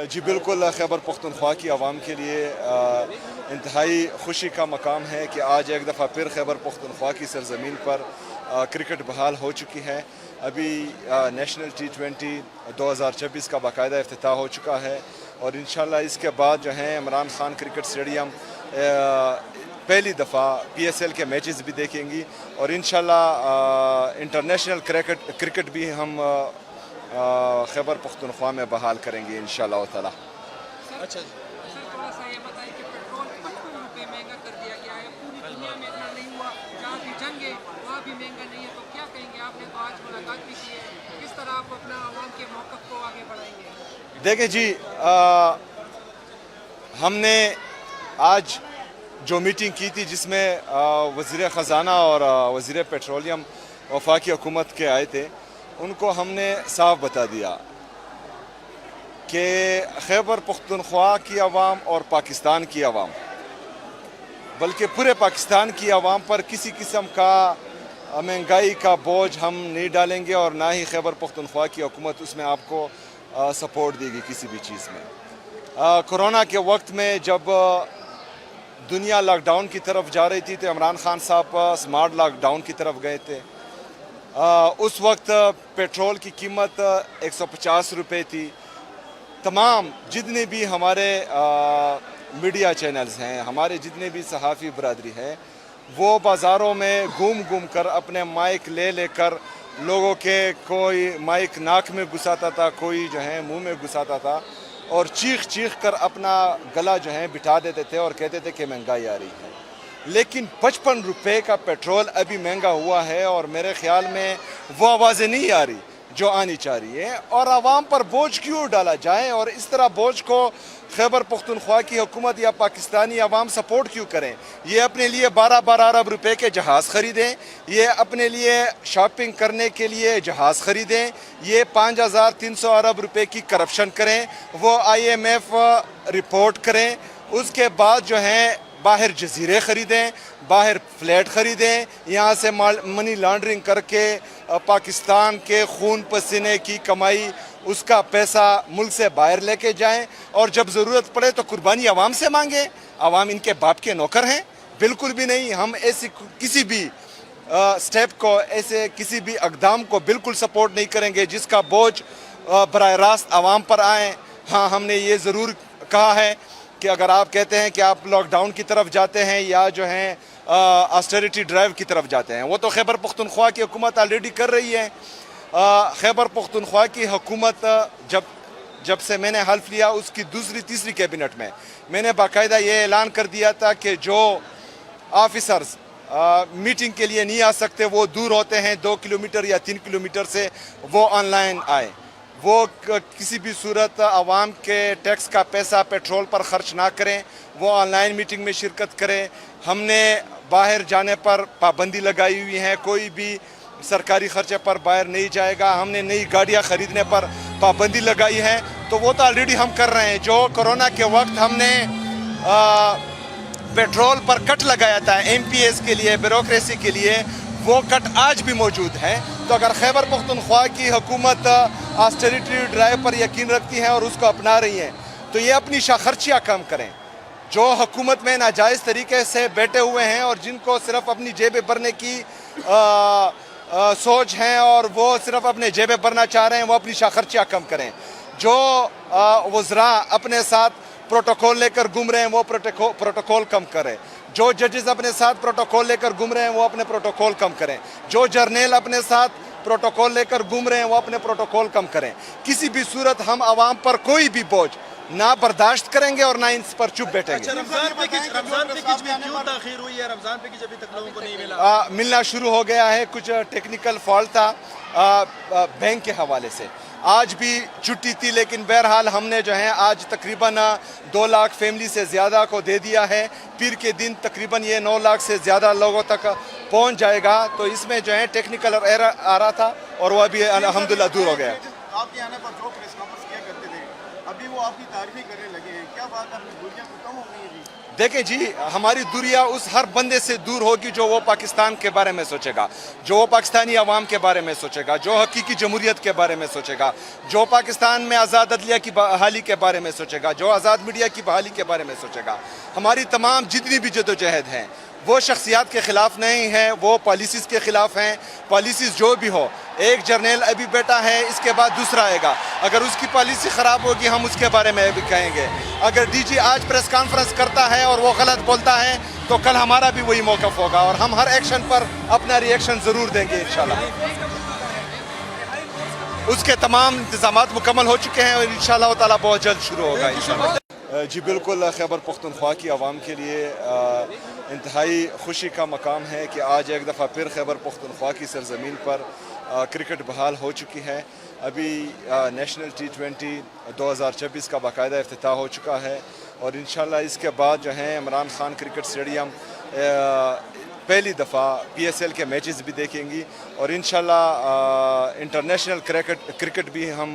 جی بالکل، خیبر پختونخوا کی عوام کے لیے انتہائی خوشی کا مقام ہے کہ آج ایک دفعہ پھر خیبر پختونخوا کی سرزمین پر کرکٹ بحال ہو چکی ہے۔ ابھی نیشنل T20 2026 کا باقاعدہ افتتاح ہو چکا ہے، اور انشاءاللہ اس کے بعد جو ہیں عمران خان کرکٹ اسٹیڈیم پہلی دفعہ PSL کے میچز بھی دیکھیں گی، اور انشاءاللہ انٹرنیشنل کرکٹ بھی ہم خیبر پختونخوا میں بحال کریں گے انشاءاللہ تعالی۔ اچھا سر تھوڑا سا یہ بتائیں کہ پیٹرول 55 روپے مہنگا کر دیا گیا ہے، پوری دنیا میں اتنا نہیں ہوا، جہاں بھی جنگ ہے وہاں بھی مہنگا نہیں ہے، تو کیا کہیں گے؟ آپ نے تو آج ملاقات بھی کی ہے، کس طرح آپ اپنا عوام کے موقف کو آگے بڑھائیں گے؟ دیکھیں جی، ہم نے آج جو میٹنگ کی تھی جس میں وزیر خزانہ اور وزیر پیٹرولیم وفاقی حکومت کے آئے تھے، ان کو ہم نے صاف بتا دیا کہ خیبر پختونخوا کی عوام اور پاکستان کی عوام، بلکہ پورے پاکستان کی عوام پر کسی قسم کا مہنگائی کا بوجھ ہم نہیں ڈالیں گے، اور نہ ہی خیبر پختونخوا کی حکومت اس میں آپ کو سپورٹ دے گی کسی بھی چیز میں۔ کورونا کے وقت میں جب دنیا لاک ڈاؤن کی طرف جا رہی تھی تو عمران خان صاحب سمارٹ لاک ڈاؤن کی طرف گئے تھے۔ اس وقت پیٹرول کی قیمت 150 روپے تھی۔ تمام جتنے بھی ہمارے میڈیا چینلز ہیں، ہمارے جتنے بھی صحافی برادری ہے، وہ بازاروں میں گھوم کر اپنے مائک لے کر لوگوں کے کوئی مائک ناک میں گھساتا تھا، کوئی جو ہے منہ میں گھساتا تھا، اور چیخ کر اپنا گلا جو ہے بٹھا دیتے تھے اور کہتے تھے کہ مہنگائی آ رہی ہے۔ لیکن 55 روپے کا پیٹرول ابھی مہنگا ہوا ہے، اور میرے خیال میں وہ آوازیں نہیں آ رہی جو آنی چاہ رہی ہے، اور عوام پر بوجھ کیوں ڈالا جائے، اور اس طرح بوجھ کو خیبر پختونخوا کی حکومت یا پاکستانی عوام سپورٹ کیوں کریں؟ یہ اپنے لیے 12 ارب روپے کے جہاز خریدیں، یہ اپنے لیے شاپنگ کرنے کے لیے جہاز خریدیں، یہ 5300 ارب روپے کی کرپشن کریں، وہ IMF رپورٹ کریں، اس کے بعد جو ہیں باہر جزیرے خریدیں، باہر فلیٹ خریدیں، یہاں سے منی لانڈرنگ کر کے پاکستان کے خون پسینے کی کمائی اس کا پیسہ ملک سے باہر لے کے جائیں، اور جب ضرورت پڑے تو قربانی عوام سے مانگیں۔ عوام ان کے باپ کے نوکر ہیں؟ بالکل بھی نہیں۔ ہم ایسی کسی بھی سٹیپ کو، ایسے کسی بھی اقدام کو بالکل سپورٹ نہیں کریں گے جس کا بوجھ براہ راست عوام پر آئیں۔ ہاں، ہم نے یہ ضرور کہا ہے کہ اگر آپ کہتے ہیں کہ آپ لاک ڈاؤن کی طرف جاتے ہیں یا جو ہیں آسٹیریٹی ڈرائیو کی طرف جاتے ہیں، وہ تو خیبر پختونخوا کی حکومت آلریڈی کر رہی ہے۔ خیبر پختونخوا کی حکومت جب سے میں نے حلف لیا، اس کی دوسری تیسری کیبنٹ میں میں نے باقاعدہ یہ اعلان کر دیا تھا کہ جو آفیسرز میٹنگ کے لیے نہیں آ سکتے، وہ دور ہوتے ہیں 2 کلومیٹر یا 3 کلومیٹر سے، وہ آن لائن آئے، وہ کسی بھی صورت عوام کے ٹیکس کا پیسہ پیٹرول پر خرچ نہ کریں، وہ آن لائن میٹنگ میں شرکت کریں۔ ہم نے باہر جانے پر پابندی لگائی ہوئی ہے، کوئی بھی سرکاری خرچے پر باہر نہیں جائے گا۔ ہم نے نئی گاڑیاں خریدنے پر پابندی لگائی ہے، تو وہ تو آلریڈی ہم کر رہے ہیں۔ جو کرونا کے وقت ہم نے پیٹرول پر کٹ لگایا تھا MPS کے لیے، بیوروکریسی کے لیے، وہ کٹ آج بھی موجود ہے۔ تو اگر خیبر پختونخوا کی حکومت آسٹیریٹی ڈرائیو پر یقین رکھتی ہے اور اس کو اپنا رہی ہیں، تو یہ اپنی خرچیاں کم کریں۔ جو حکومت میں ناجائز طریقے سے بیٹھے ہوئے ہیں اور جن کو صرف اپنی جیبیں بھرنے کی سوچ ہیں اور وہ صرف اپنے جیبیں بھرنا چاہ رہے ہیں، وہ اپنی خرچیاں کم کریں۔ جو وزراء اپنے ساتھ پروٹوکول لے کر گھوم رہے ہیں، وہ پروٹوکول کم کریں۔ جو ججز اپنے ساتھ پروٹوکول لے کر گھوم رہے ہیں، وہ اپنے پروٹوکول کم کریں۔ جو جرنیل اپنے ساتھ پروٹوکول لے کر گھوم رہے ہیں، وہ اپنے پروٹوکول کم کریں۔ کسی بھی صورت ہم عوام پر کوئی بھی بوجھ نہ برداشت کریں گے اور نہ ان پر چپ بیٹھیں گے۔ رمضان پیکج میں کیوں تاخیر ہوئی ہے؟ رمضان پیکج ابھی تک لوگوں کو نہیں ملا؟ ملنا شروع ہو گیا ہے، کچھ ٹیکنیکل فالٹ تھا بینک کے حوالے سے۔ آج بھی چھٹی تھی، لیکن بہرحال ہم نے جو ہے آج تقریباً 2 لاکھ فیملی سے زیادہ کو دے دیا ہے۔ پیر کے دن تقریباً یہ 9 لاکھ سے زیادہ لوگوں تک پہنچ جائے گا۔ تو اس میں جو ہے ٹیکنیکل ایرر آ رہا تھا، اور وہ ابھی الحمدللہ دور ہو گیا۔ آپ کے آنے پر جو پریس کانفرنس کیا کرتے تھے، اب अभी वो आपकी तारीफी करने लगे हैं, क्या बात अपनी दुनिया को कम हो गई है जी? देखें जी, हमारी दूरिया उस हर बंदे से दूर होगी जो वो पाकिस्तान के बारे में सोचेगा, जो वो पाकिस्तानी अवाम के बारे में सोचेगा, जो हकीकी जमहूरियत के बारे में सोचेगा, जो पाकिस्तान में आज़ाद अदलिया की बहाली के बारे में सोचेगा, जो आज़ाद मीडिया की बहाली के बारे में सोचेगा। हमारी तमाम जितनी भी जदोजहद हैं वो शख्सियात के ख़िलाफ़ नहीं है, वो पॉलिसीज़ के ख़िलाफ़ हैं। पॉलिसीज़ जो भी हो, एक जर्नल अभी बैठा है, इसके बाद दूसरा आएगा, अगर उसकी पॉलिसी ख़राब होगी हम उसके बारे में भी कहेंगे। अगर डीजी आज प्रेस कॉन्फ्रेंस करता है और वो गलत बोलता है तो कल हमारा भी वही मौक़िफ़ होगा और हम हर एक्शन पर अपना रिएक्शन ज़रूर देंगे इंशाल्लाह। उसके तमाम इंतज़ामात मुकम्मल हो चुके हैं और इंशाल्लाह ताला बहुत जल्द शुरू होगा इंशाल्लाह। जी बिल्कुल, खैबर पख्तूनख्वा की आवाम के लिए इंतहाई खुशी का मकाम है कि आज एक दफ़ा फिर खैबर पख्तूनख्वा की सरज़मीन पर क्रिकेट बहाल हो चुकी है। अभी नेशनल T20 2024 का बाकायदा इफ्तिताह हो चुका है और इंशाल्लाह इसके बाद जो है इमरान खान क्रिकेट स्टेडियम पहली दफ़ा PSL के मैचेस भी देखेंगी और इंशाल्लाह इंटरनेशनल क्रिकेट भी हम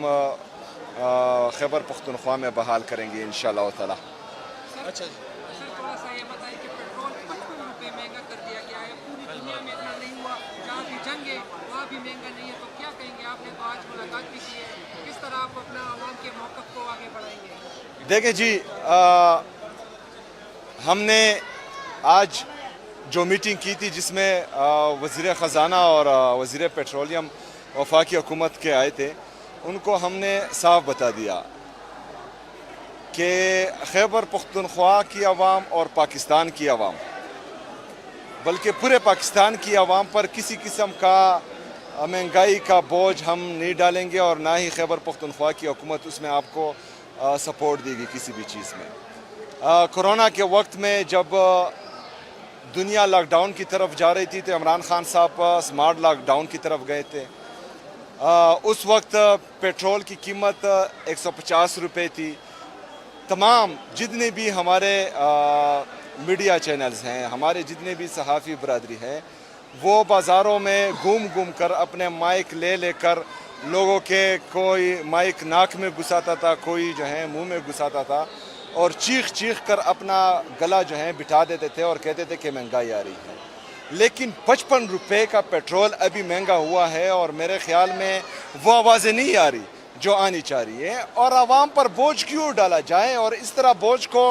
खैबर पख्तूनख्वा में बहाल करेंगे इंशाल्लाह ताला। अच्छा जी, सर थोड़ा सा ये बताइए कि पेट्रोल 55 रुपये महंगा कर दिया गया है, पूरी दुनिया में इतना नहीं हुआ, जहाँ भी जंग है वहाँ भी महंगा नहीं है, तो क्या कहेंगे? आपने तो आज मुलाकात भी की है, किस तरह आप अपना आवाम के मौक़िफ़ को आगे बढ़ाएंगे? देखें जी, हमने आज जो मीटिंग की थी जिसमें वज़ीर ख़ज़ाना और वज़ीर पेट्रोलियम वफाकी हुकूमत के आए थे, उनको हमने साफ बता दिया कि खैबर पख्तूनख्वा की आवाम और पाकिस्तान की आवाम, बल्कि पूरे पाकिस्तान की आवाम पर किसी किस्म का महंगाई का बोझ हम नहीं डालेंगे और ना ही खैबर पख्तूनख्वा की हुकूमत उसमें आपको सपोर्ट देगी किसी भी चीज़ में। कोरोना के वक्त में जब दुनिया लॉकडाउन की तरफ जा रही थी तो इमरान खान साहब स्मार्ट लॉकडाउन की तरफ गए थे। उस वक्त पेट्रोल की कीमत 150 रुपये थी। तमाम जितने भी हमारे मीडिया चैनल्स हैं, हमारे जितने भी सहाफ़ी बरादरी है, वो बाज़ारों में घूम कर अपने माइक लेकर लोगों के, कोई माइक नाक में घुसाता था, कोई जो है मुंह में घुसाता था और चीख कर अपना गला जो है बिठा देते थे और कहते थे कि महंगाई आ रही है। लेकिन 55 रुपये का पेट्रोल अभी महंगा हुआ है और मेरे ख़्याल में वो आवाज़ें नहीं आ रही जो आनी चाह रही है और आवाम पर बोझ क्यों डाला जाए और इस तरह बोझ को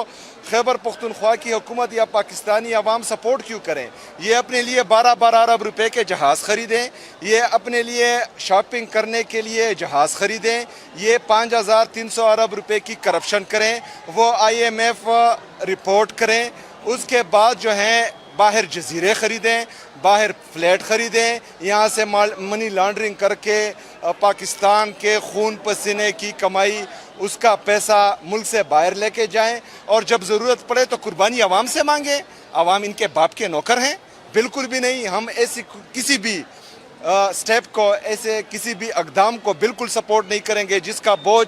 खैबर पख्तूनख्वा की हुकूमत या पाकिस्तानी आवाम सपोर्ट क्यों करें। ये अपने लिए 12-12 अरब रुपए के जहाज़ ख़रीदें, ये अपने लिए शॉपिंग करने के लिए जहाज़ ख़रीदें, ये 5300 अरब रुपए की करप्शन करें, वो IMF रिपोर्ट करें, उसके बाद जो है बाहर जजीरे ख़रीदें, बाहर फ्लैट ख़रीदें, यहाँ से मनी लॉन्ड्रिंग करके पाकिस्तान के खून पसीने की कमाई, उसका पैसा मुल्क से बाहर लेके जाएं और जब ज़रूरत पड़े तो कुर्बानी आवाम से मांगें। आवाम इनके बाप के नौकर हैं? बिल्कुल भी नहीं। हम ऐसी किसी भी स्टेप को, ऐसे किसी भी इक़दाम को बिल्कुल सपोर्ट नहीं करेंगे जिसका बोझ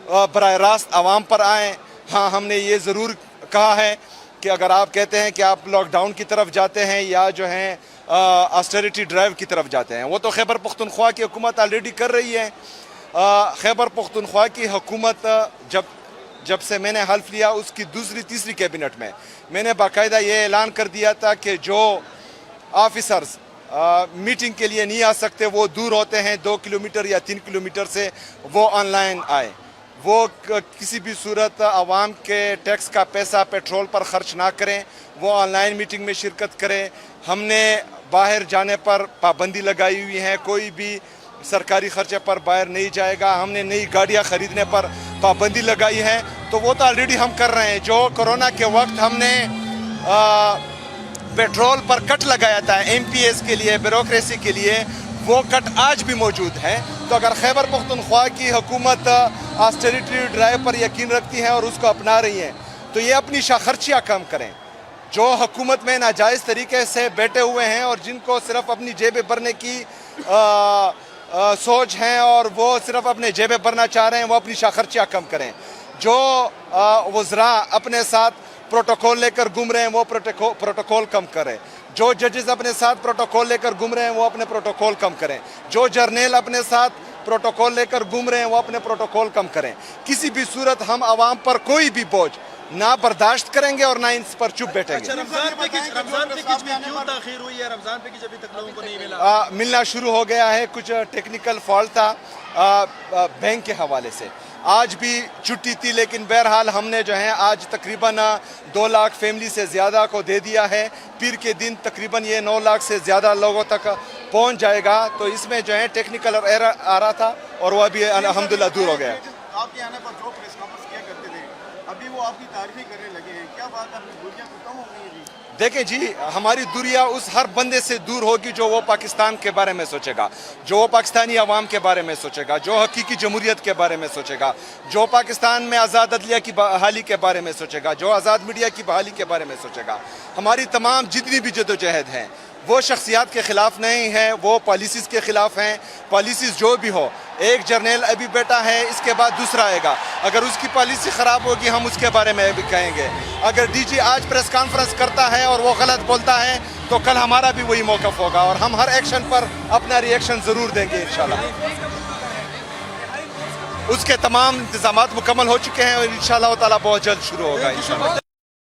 बराह रास्त आवाम पर आए। हाँ, हमने ये ज़रूर कहा है कि अगर आप कहते हैं कि आप लॉकडाउन की तरफ जाते हैं या जो है ऑस्टेरिटी ड्राइव की तरफ जाते हैं, वो तो खैबर पख्तूनख्वा की हुकूमत ऑलरेडी कर रही है। खैबर पख्तूनख्वा की हुकूमत जब से मैंने हल्फ लिया उसकी दूसरी तीसरी कैबिनेट में मैंने बाकायदा ये ऐलान कर दिया था कि जो ऑफिसर्स मीटिंग के लिए नहीं आ सकते, वो दूर होते हैं 2 किलोमीटर या 3 किलोमीटर से, वो ऑनलाइन आए। वो किसी भी सूरत आवाम के टैक्स का पैसा पेट्रोल पर ख़र्च ना करें, वो ऑनलाइन मीटिंग में शिरकत करें। हमने बाहर जाने पर पाबंदी लगाई हुई है, कोई भी सरकारी ख़र्चे पर बाहर नहीं जाएगा। हमने नई गाड़ियाँ ख़रीदने पर पाबंदी लगाई है, तो वो तो ऑलरेडी हम कर रहे हैं। जो कोरोना के वक्त हमने पेट्रोल पर कट लगाया था MPS के लिए, ब्यूरोक्रेसी के लिए, वो कट आज भी मौजूद है। तो अगर खैबर पख्तूनख्वा की हुकूमत ऑस्टेरिटी ड्राइव पर यकीन रखती है और उसको अपना रही है, तो ये अपनी शाखर्चियाँ कम करें। जो हुकूमत में नाजायज़ तरीके से बैठे हुए हैं और जिनको सिर्फ अपनी जेबें भरने की सोच है और वो सिर्फ अपने जेबें भरना चाह रहे हैं, वो अपनी शाखर्चियाँ कम करें। जो वज़रा अपने साथ प्रोटोकॉल लेकर घूम रहे हैं, वो प्रोटोकॉल कम करें। जो जजेस अपने साथ प्रोटोकॉल लेकर घूम रहे हैं, वो अपने प्रोटोकॉल कम करें। जो जर्नल अपने साथ प्रोटोकॉल लेकर घूम रहे हैं वो अपने प्रोटोकॉल कम करें। किसी भी सूरत हम आवाम पर कोई भी बोझ ना बर्दाश्त करेंगे और ना इन पर चुप बैठेंगे। अच्छा, रमजान पैकेज में क्यों ताखीर हुई है? रमजान पैकेज अभी तक लोगों को नहीं मिला। मिलना शुरू हो गया है, कुछ टेक्निकल फॉल्ट था बैंक के हवाले से। आज भी छुट्टी थी, लेकिन बहरहाल हमने जो है आज तकरीबन 2 लाख फैमिली से ज़्यादा को दे दिया है। पीर के दिन तकरीबन ये 9 लाख से ज़्यादा लोगों तक पहुंच जाएगा। तो इसमें जो है टेक्निकल एरर आ रहा था और वह भी अल्हम्दुलिल्लाह दूर हो गया। आपके आने पर जो प्रेस कॉन्फ्रेंस किया करते थे, अभी वो आपकी तारीफी करने लगे हैं, क्या बात है? अपनी दूरियां तो कम हो गई है जी। देखें जी, हमारी दूरियां उस हर बंदे से दूर होगी जो वो पाकिस्तान के बारे में सोचेगा, जो वो पाकिस्तानी अवाम के बारे में सोचेगा, जो हकीकी जमहूरियत के बारे में सोचेगा, जो पाकिस्तान में आज़ाद अदलिया की बहाली के बारे में सोचेगा, जो आज़ाद मीडिया की बहाली के बारे में सोचेगा। हमारी तमाम जितनी भी जदोजहद हैं वो शख्सियात के ख़िलाफ़ नहीं है, वो पॉलिसीज़ के ख़िलाफ़ हैं। पॉलिसीज़ जो भी हो, एक जर्नल अभी बैठा है, इसके बाद दूसरा आएगा। अगर उसकी पॉलिसी ख़राब होगी हम उसके बारे में भी कहेंगे। अगर डीजी आज प्रेस कॉन्फ्रेंस करता है और वो गलत बोलता है तो कल हमारा भी वही मौक़िफ़ होगा और हम हर एक्शन पर अपना रिएक्शन ज़रूर देंगे इंशाल्लाह। उसके तमाम इंतज़ामात मुकम्मल हो चुके हैं और इंशाल्लाह ताला बहुत जल्द शुरू होगा इंशाल्लाह।